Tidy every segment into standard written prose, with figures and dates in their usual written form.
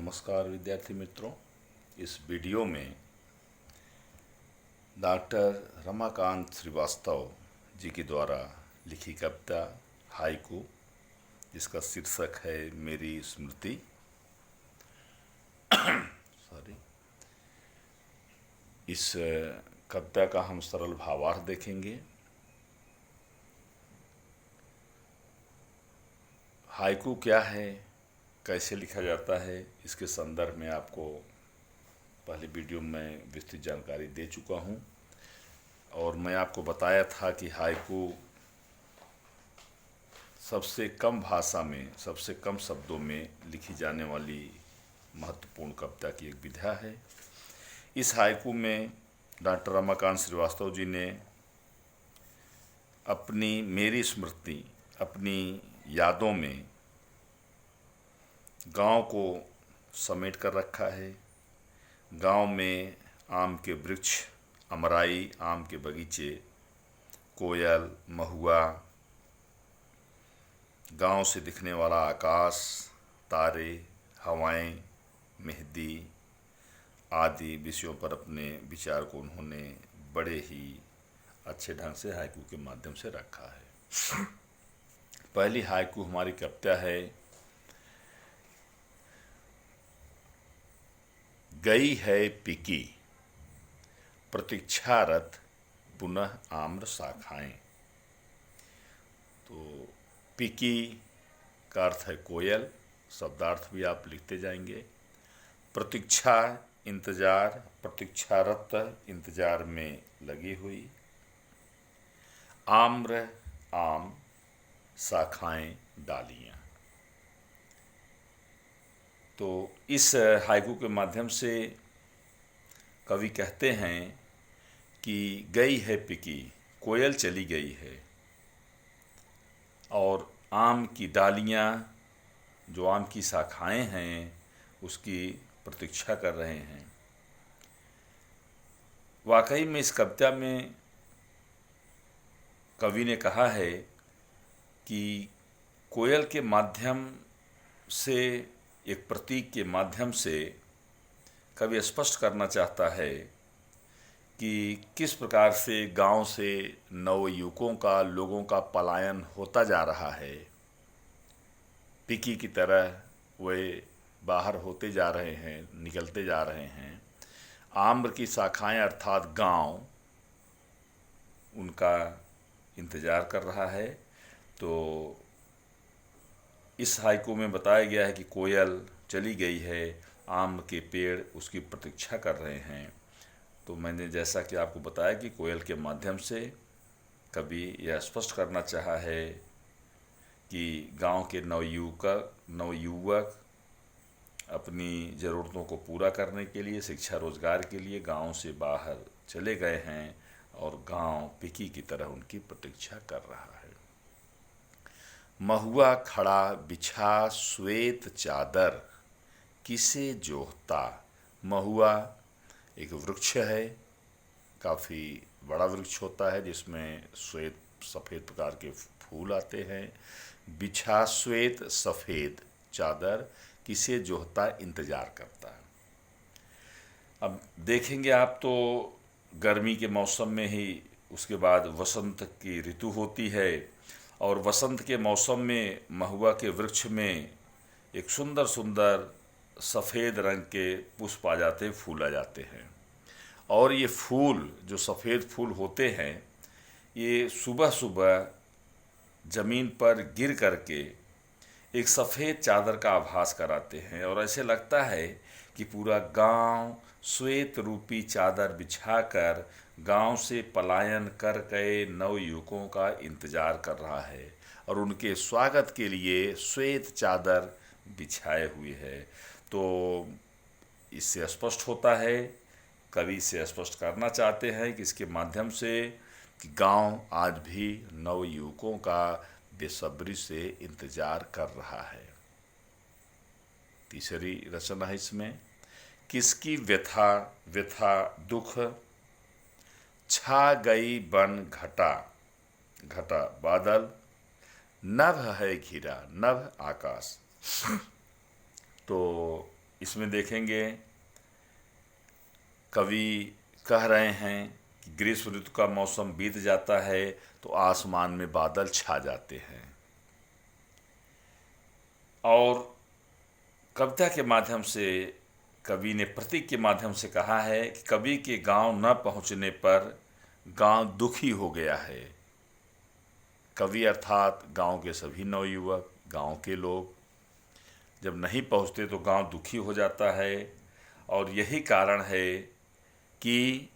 नमस्कार विद्यार्थी मित्रों। इस वीडियो में डॉक्टर रमाकांत श्रीवास्तव जी के द्वारा लिखी कविता हाइकू, जिसका शीर्षक है मेरी स्मृति। सॉरी। इस कविता का हम सरल भावार्थ देखेंगे। हाइकू क्या है, कैसे लिखा जाता है, इसके संदर्भ में आपको पहले वीडियो में विस्तृत जानकारी दे चुका हूँ और मैं आपको बताया था कि हाइकू सबसे कम भाषा में, सबसे कम शब्दों में लिखी जाने वाली महत्वपूर्ण कविता की एक विधा है। इस हाइकू में डॉक्टर रमाकांत श्रीवास्तव जी ने अपनी मेरी स्मृति, अपनी यादों में गांव को समेट कर रखा है। गांव में आम के वृक्ष, अमराई आम के बगीचे, कोयल, महुआ, गांव से दिखने वाला आकाश, तारे, हवाएं, मेहंदी आदि विषयों पर अपने विचार को उन्होंने बड़े ही अच्छे ढंग से हाइकू के माध्यम से रखा है। पहली हाइकू हमारी कविता है, गई है पिकी प्रतीक्षारत पुनः आम्र शाखाएं। तो पिकी का अर्थ है कोयल, शब्दार्थ भी आप लिखते जाएंगे। प्रतीक्षा इंतजार, प्रतीक्षारत इंतजार में लगी हुई। आम्र आम, शाखाएं डालियां। तो इस हाइकू के माध्यम से कवि कहते हैं कि गई है पिकी, कोयल चली गई है और आम की डालियां, जो आम की शाखाएं हैं, उसकी प्रतीक्षा कर रहे हैं। वाकई में इस कविता में कवि ने कहा है कि कोयल के माध्यम से, एक प्रतीक के माध्यम से कवि स्पष्ट करना चाहता है कि किस प्रकार से गांव से नवयुवकों का, लोगों का पलायन होता जा रहा है। पिकी की तरह वे बाहर होते जा रहे हैं, निकलते जा रहे हैं। आम्र की शाखाएं अर्थात गांव उनका इंतजार कर रहा है। तो इस हाइकू में बताया गया है कि कोयल चली गई है, आम के पेड़ उसकी प्रतीक्षा कर रहे हैं। तो मैंने जैसा कि आपको बताया कि कोयल के माध्यम से कवि यह स्पष्ट करना चाहा है कि गांव के नवयुवक अपनी ज़रूरतों को पूरा करने के लिए, शिक्षा रोजगार के लिए गांव से बाहर चले गए हैं और गांव पिकी की तरह उनकी प्रतीक्षा कर रहा है। महुआ खड़ा बिछा श्वेत चादर, किसे जोहता। महुआ एक वृक्ष है, काफ़ी बड़ा वृक्ष होता है जिसमें श्वेत सफ़ेद प्रकार के फूल आते हैं। बिछा श्वेत सफ़ेद चादर, किसे जोहता इंतजार करता है। अब देखेंगे आप तो गर्मी के मौसम में ही उसके बाद वसंत की ऋतु होती है और वसंत के मौसम में महुआ के वृक्ष में एक सुंदर सुंदर सफ़ेद रंग के पुष्प आ जाते, फूल आ जाते हैं। और ये फूल, जो सफ़ेद फूल होते हैं, ये सुबह सुबह ज़मीन पर गिर करके एक सफ़ेद चादर का आभास कराते हैं और ऐसे लगता है कि पूरा गांव श्वेत रूपी चादर बिछाकर गांव से पलायन कर गए नवयुवकों का इंतजार कर रहा है और उनके स्वागत के लिए श्वेत चादर बिछाए हुए है। तो इससे स्पष्ट होता है, कवि से स्पष्ट करना चाहते हैं कि इसके माध्यम से कि गांव आज भी नवयुवकों का बेसब्री से इंतजार कर रहा है। तीसरी रचना है इसमें, किसकी व्यथा व्यथा दुख, छा गई बन घटा। घटा बादल, नभ है घिरा, नभ आकाश। तो इसमें देखेंगे कवि कह रहे हैं कि ग्रीष्म ऋतु का मौसम बीत जाता है तो आसमान में बादल छा जाते हैं। और कविता के माध्यम से कवि ने प्रतीक के माध्यम से कहा है कि कवि के गांव न पहुंचने पर गांव दुखी हो गया है। कवि अर्थात गांव के सभी नवयुवक, गांव के लोग जब नहीं पहुंचते तो गांव दुखी हो जाता है। और यही कारण है कि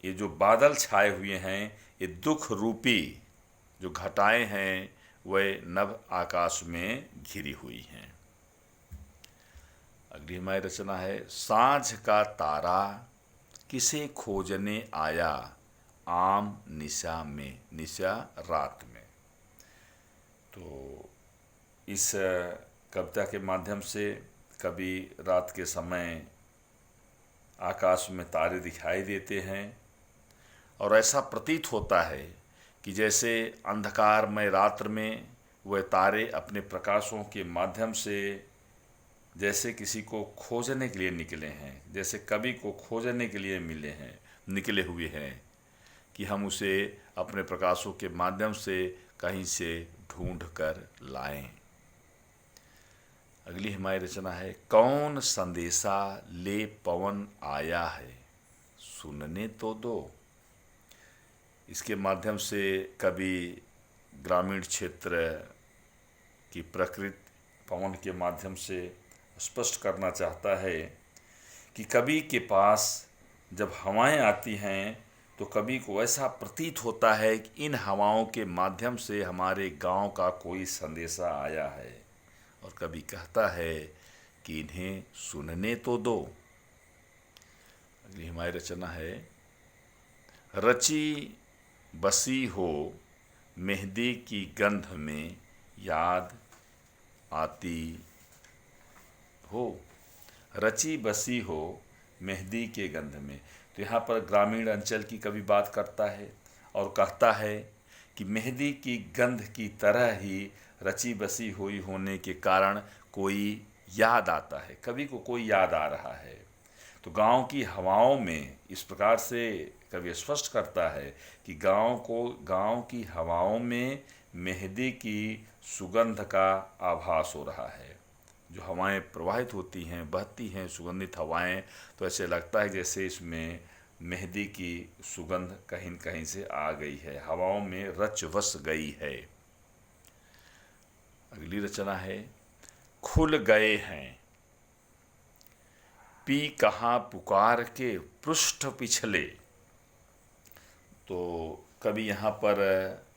ये जो बादल छाए हुए हैं ये दुख रूपी जो घटाएं हैं वह नभ आकाश में घिरी हुई हैं। अगली हमारी रचना है, सांझ का तारा किसे खोजने आया आम निशा में, निशा रात में। तो इस कविता के माध्यम से कभी रात के समय आकाश में तारे दिखाई देते हैं और ऐसा प्रतीत होता है कि जैसे अंधकारमय रात्र में वह तारे अपने प्रकाशों के माध्यम से जैसे किसी को खोजने के लिए निकले हैं, जैसे कवि को खोजने के लिए निकले हुए हैं कि हम उसे अपने प्रकाशों के माध्यम से कहीं से ढूंढ कर लाएं। अगली हमारी रचना है, कौन संदेशा ले पवन आया है सुनने तो दो। इसके माध्यम से कवि ग्रामीण क्षेत्र की प्रकृति पवन के माध्यम से स्पष्ट करना चाहता है कि कवि के पास जब हवाएं आती हैं तो कवि को ऐसा प्रतीत होता है कि इन हवाओं के माध्यम से हमारे गांव का कोई संदेशा आया है। और कवि कहता है कि इन्हें सुनने तो दो। अगली हमारी रचना है, रची बसी हो मेहंदी की गंध में याद आती हो। रची बसी हो मेहंदी के गंध में। तो यहाँ पर ग्रामीण अंचल की कवि बात करता है और कहता है कि मेहंदी की गंध की तरह ही रची बसी हुई होने के कारण कोई याद आता है, कवि को कोई याद आ रहा है। तो गांव की हवाओं में इस प्रकार से कवि स्पष्ट करता है कि गांव की हवाओं में मेहंदी की सुगंध का आभास हो रहा है। जो हवाएं प्रवाहित होती हैं, बहती हैं सुगंधित हवाएं, तो ऐसे लगता है जैसे इसमें मेहंदी की सुगंध कहीं न कहीं से आ गई है, हवाओं में रच बस गई है। अगली रचना है, खुल गए हैं पी कहाँ पुकार के पृष्ठ पिछले। तो कवि यहाँ पर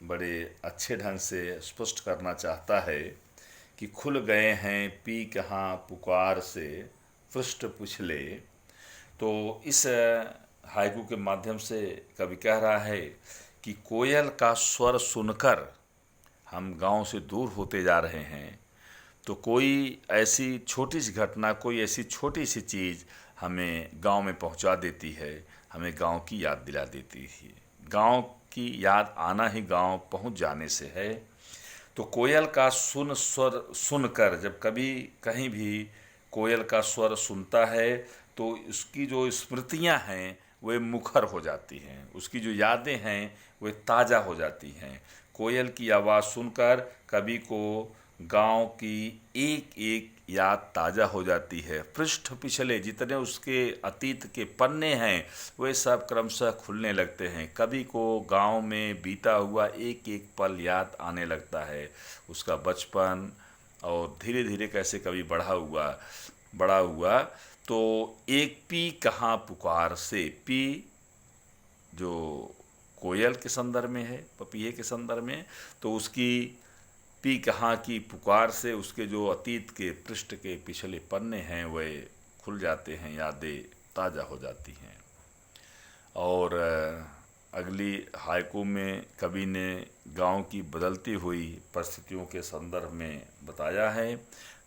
बड़े अच्छे ढंग से स्पष्ट करना चाहता है कि खुल गए हैं पी कहाँ पुकार से पृष्ठ पिछले। तो इस हाइकू के माध्यम से कवि कह रहा है कि कोयल का स्वर सुनकर हम गांव से दूर होते जा रहे हैं, तो कोई ऐसी छोटी सी घटना, कोई ऐसी छोटी सी चीज़ हमें गांव में पहुंचा देती है, हमें गांव की याद दिला देती है। गांव की याद आना ही गांव पहुंच जाने से है। तो कोयल का स्वर सुनकर जब कभी कहीं भी कोयल का स्वर सुनता है तो उसकी जो स्मृतियां हैं वे मुखर हो जाती हैं, उसकी जो यादें हैं वे ताज़ा हो जाती हैं। कोयल की आवाज़ सुनकर कवि को गांव की एक एक याद ताज़ा हो जाती है। पृष्ठ पिछले जितने उसके अतीत के पन्ने हैं वे सब क्रमशः खुलने लगते हैं। कवि को गांव में बीता हुआ एक एक पल याद आने लगता है, उसका बचपन, और धीरे धीरे कैसे कवि बड़ा हुआ। तो एक पी कहाँ पुकार से, पी जो कोयल के संदर्भ में है, पपीहे के संदर्भ में, तो उसकी पी कहाँ की पुकार से उसके जो अतीत के पृष्ठ के पिछले पन्ने हैं वे खुल जाते हैं, यादें ताज़ा हो जाती हैं। और अगली हाइकू में कवि ने गांव की बदलती हुई परिस्थितियों के संदर्भ में बताया है,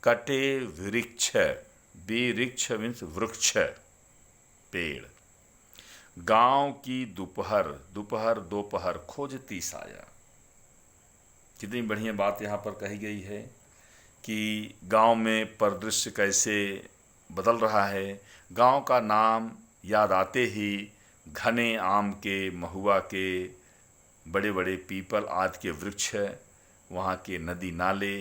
कटे वृक्ष, वृक्ष मीन्स वृक्ष, पेड़, गांव की दोपहर खोजती साया। कितनी बढ़िया बात यहाँ पर कही गई है कि गांव में परिदृश्य कैसे बदल रहा है। गांव का नाम याद आते ही घने आम के, महुआ के, बड़े बड़े पीपल आदि के वृक्ष, वहाँ के नदी नाले,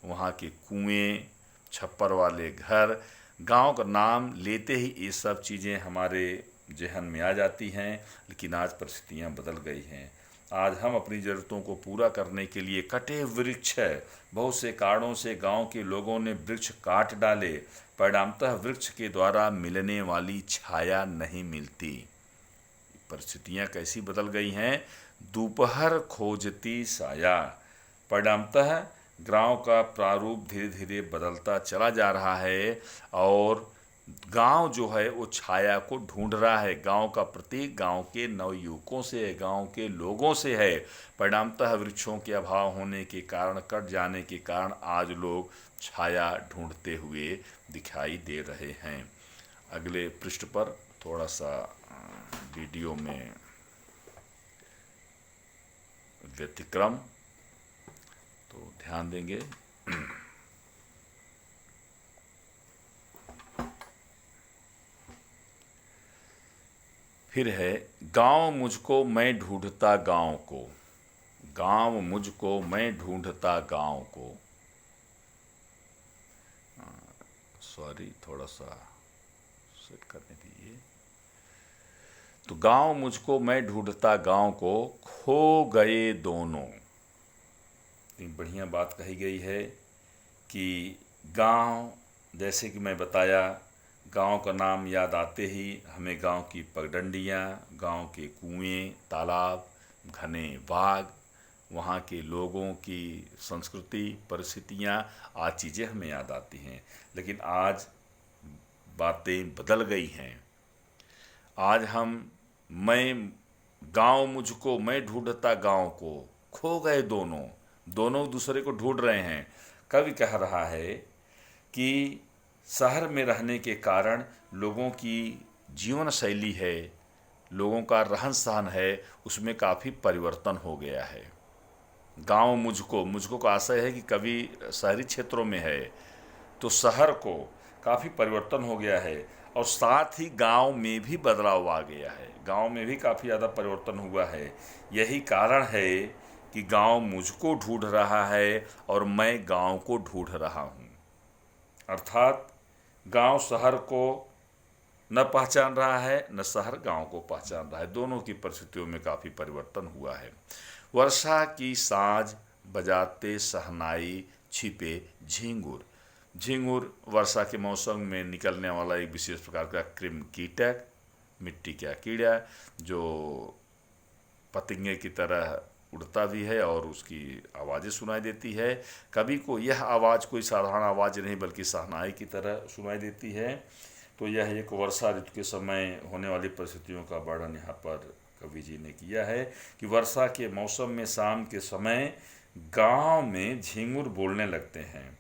वहाँ के कुएं, छप्पर वाले घर, गांव का नाम लेते ही ये सब चीज़ें हमारे जहन में आ जाती हैं। लेकिन आज परिस्थितियाँ बदल गई हैं। आज हम अपनी ज़रूरतों को पूरा करने के लिए कटे वृक्ष, बहुत से कारणों से गांव के लोगों ने वृक्ष काट डाले, परिणामतः वृक्ष के द्वारा मिलने वाली छाया नहीं मिलती। परिस्थितियाँ कैसी बदल गई हैं, दोपहर खोजती साया। परिणामतः गांव का प्रारूप धीरे धीरे बदलता चला जा रहा है और गांव जो है वो छाया को ढूंढ रहा है। गांव का प्रतीक गांव के नवयुवकों से है, गांव के लोगों से है। परिणामतः वृक्षों के अभाव होने के कारण, कट जाने के कारण आज लोग छाया ढूंढते हुए दिखाई दे रहे हैं। अगले पृष्ठ पर थोड़ा सा वीडियो में व्यतिक्रम, तो ध्यान देंगे। फिर है, गांव मुझको मैं ढूंढता गांव को, गांव मुझको मैं ढूंढता गांव को। सॉरी, थोड़ा सा सेट करने दीजिए। तो गांव मुझको मैं ढूंढता गांव को, खो गए दोनों। इतनी बढ़िया बात कही गई है कि गांव, जैसे कि मैं बताया, गांव का नाम याद आते ही हमें गांव की पगडंडियाँ, गांव के कुएं, तालाब, घने बाग, वहाँ के लोगों की संस्कृति, परिस्थितियाँ, आज चीज़ें हमें याद आती हैं। लेकिन आज बातें बदल गई हैं। आज मैं गांव मुझको मैं ढूंढता गांव को, खो गए दोनों, दोनों दूसरे को ढूंढ रहे हैं। कवि कह रहा है कि शहर में रहने के कारण लोगों की जीवन शैली है, लोगों का रहन सहन है, उसमें काफ़ी परिवर्तन हो गया है। गांव मुझको का आशय है कि कभी शहरी क्षेत्रों में है तो शहर को काफ़ी परिवर्तन हो गया है, और साथ ही गांव में भी बदलाव आ गया है। गांव में भी काफ़ी ज़्यादा परिवर्तन हुआ है। यही कारण है कि गांव मुझको ढूंढ रहा है और मैं गांव को ढूंढ रहा हूँ। अर्थात गांव शहर को न पहचान रहा है, न शहर गांव को पहचान रहा है। दोनों की परिस्थितियों में काफ़ी परिवर्तन हुआ है। वर्षा की साँझ बजाते शहनाई, छिपे झिंगुर। झिंगुर वर्षा के मौसम में निकलने वाला एक विशेष प्रकार का कृमि कीटक, मिट्टी का कीड़ा, जो पतंगे की तरह उड़ता भी है और उसकी आवाज़ें सुनाई देती है। कभी को यह आवाज़ कोई साधारण आवाज़ नहीं बल्कि शहनाई की तरह सुनाई देती है। तो यह एक वर्षा ऋतु के समय होने वाली परिस्थितियों का वर्णन यहाँ पर कवि जी ने किया है कि वर्षा के मौसम में शाम के समय गांव में झिंगुर बोलने लगते हैं,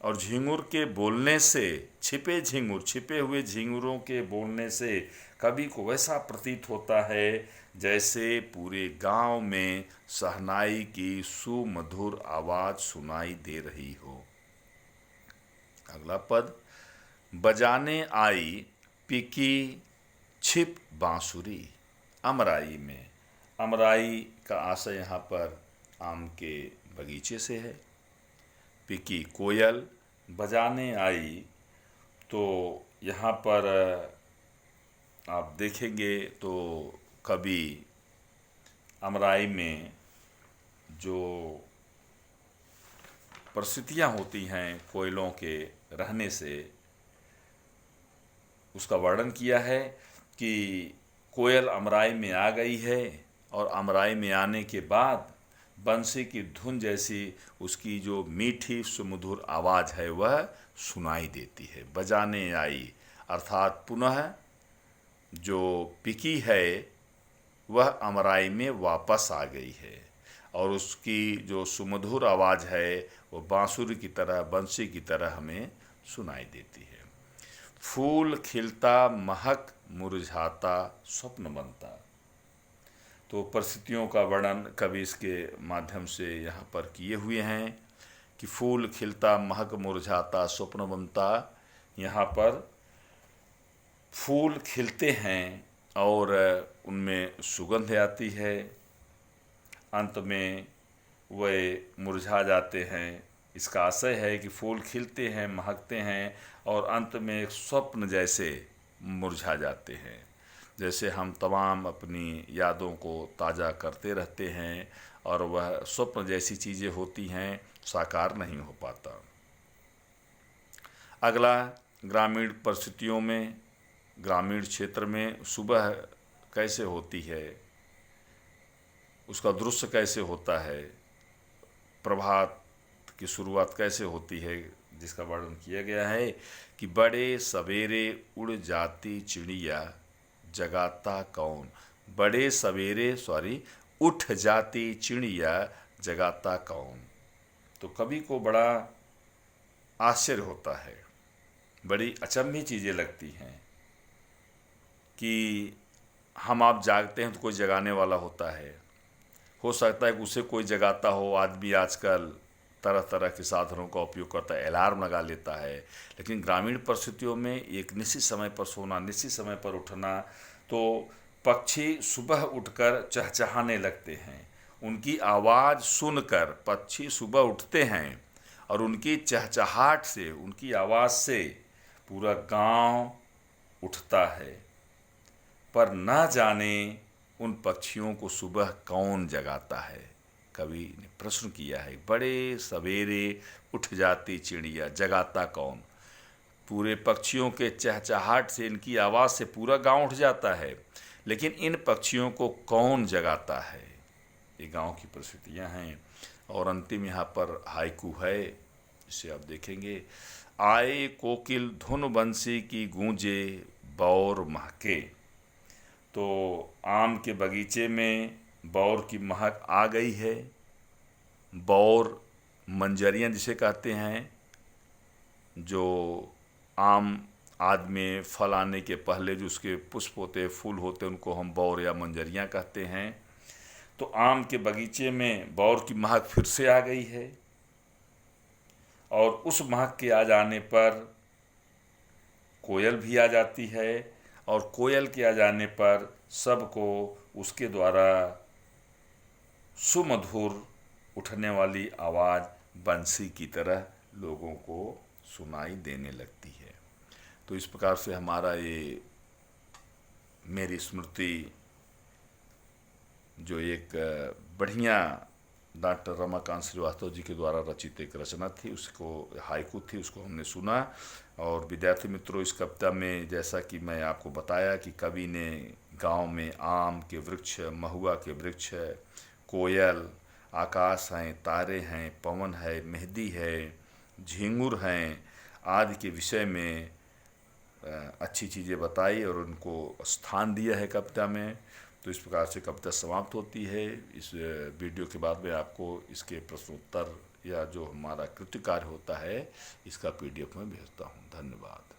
और झिंगुर के बोलने से, छिपे हुए झिंगुरों के बोलने से कवि को वैसा प्रतीत होता है जैसे पूरे गांव में शहनाई की सुमधुर आवाज़ सुनाई दे रही हो। अगला पद, बजाने आई पीकी छिप बांसुरी। अमराई में, अमराई का आशय यहाँ पर आम के बगीचे से है। पीकी कोयल, बजाने आई, तो यहाँ पर आप देखेंगे तो कभी अमराई में जो परिस्थितियाँ होती हैं कोयलों के रहने से, उसका वर्णन किया है कि कोयल अमराई में आ गई है और अमराई में आने के बाद बंसी की धुन जैसी उसकी जो मीठी सुमधुर आवाज़ है वह सुनाई देती है। बजाने आई अर्थात पुनः जो पिकी है वह अमराई में वापस आ गई है और उसकी जो सुमधुर आवाज़ है वो बांसुरी की तरह, बंसी की तरह हमें सुनाई देती है। फूल खिलता महक मुरझाता स्वप्न बनता। तो परिस्थितियों का वर्णन कवि इसके माध्यम से यहाँ पर किए हुए हैं कि फूल खिलता महक मुरझाता स्वप्न बनता, यहाँ पर फूल खिलते हैं और उनमें सुगंध आती है, अंत में वे मुरझा जाते हैं। इसका आशय है कि फूल खिलते हैं, महकते हैं और अंत में एक स्वप्न जैसे मुरझा जाते हैं। जैसे हम तमाम अपनी यादों को ताज़ा करते रहते हैं और वह स्वप्न जैसी चीज़ें होती हैं, साकार नहीं हो पाता। अगला, ग्रामीण परिस्थितियों में, ग्रामीण क्षेत्र में सुबह कैसे होती है, उसका दृश्य कैसे होता है, प्रभात की शुरुआत कैसे होती है, जिसका वर्णन किया गया है कि बड़े सवेरे उड़ जाती चिड़िया जगाता कौन। बड़े सवेरे उठ जाती चिड़िया जगाता कौन। तो कवि को बड़ा आश्चर्य होता है, बड़ी अचंभी चीज़ें लगती हैं कि हम आप जागते हैं तो कोई जगाने वाला होता है। हो सकता है कि उसे कोई जगाता हो। आदमी आजकल तरह तरह के साधनों का उपयोग करता है, अलार्म लगा लेता है, लेकिन ग्रामीण परिस्थितियों में एक निश्चित समय पर सोना, निश्चित समय पर उठना, तो पक्षी सुबह उठकर चहचहाने लगते हैं। उनकी आवाज़ सुनकर पक्षी सुबह उठते हैं और उनकी चहचहाट से, उनकी आवाज़ से पूरा गांव उठता है। पर न जाने उन पक्षियों को सुबह कौन जगाता है। कवि ने प्रश्न किया है, बड़े सवेरे उठ जाती चिड़िया जगाता कौन। पूरे पक्षियों के चहचहाट से, इनकी आवाज़ से पूरा गांव उठ जाता है, लेकिन इन पक्षियों को कौन जगाता है। ये गांव की परिस्थितियां हैं। और अंतिम यहाँ पर हाइकू है, इसे आप देखेंगे। आए कोकिल धुन बंसी की गूंजे बौर महके। तो आम के बगीचे में बौर की महक आ गई है। बौर मंजरियां जिसे कहते हैं, जो आम आदि में फल आने के पहले जो उसके पुष्प होते, फूल होते, उनको हम बौर या मंजरियां कहते हैं। तो आम के बगीचे में बौर की महक फिर से आ गई है और उस महक के आ जाने पर कोयल भी आ जाती है और कोयल के आ जाने पर सबको उसके द्वारा सुमधुर उठने वाली आवाज़ बंसी की तरह लोगों को सुनाई देने लगती है। तो इस प्रकार से हमारा ये मेरी स्मृति, जो एक बढ़िया डॉक्टर रमाकांत श्रीवास्तव जी के द्वारा रचित एक रचना थी, उसको हाइकू थी, उसको हमने सुना। और विद्यार्थी मित्रों, इस कविता में जैसा कि मैं आपको बताया कि कवि ने गांव में आम के वृक्ष, महुआ के वृक्ष, कोयल, आकाश हैं, तारे हैं, पवन है, मेहंदी है, झींगुर हैं आदि के विषय में अच्छी चीज़ें बताई और उनको स्थान दिया है कविता में। तो इस प्रकार से कविता समाप्त होती है। इस वीडियो के बाद में आपको इसके प्रश्नोत्तर या जो हमारा कृत्य कार्य होता है, इसका PDF में भेजता हूँ। धन्यवाद।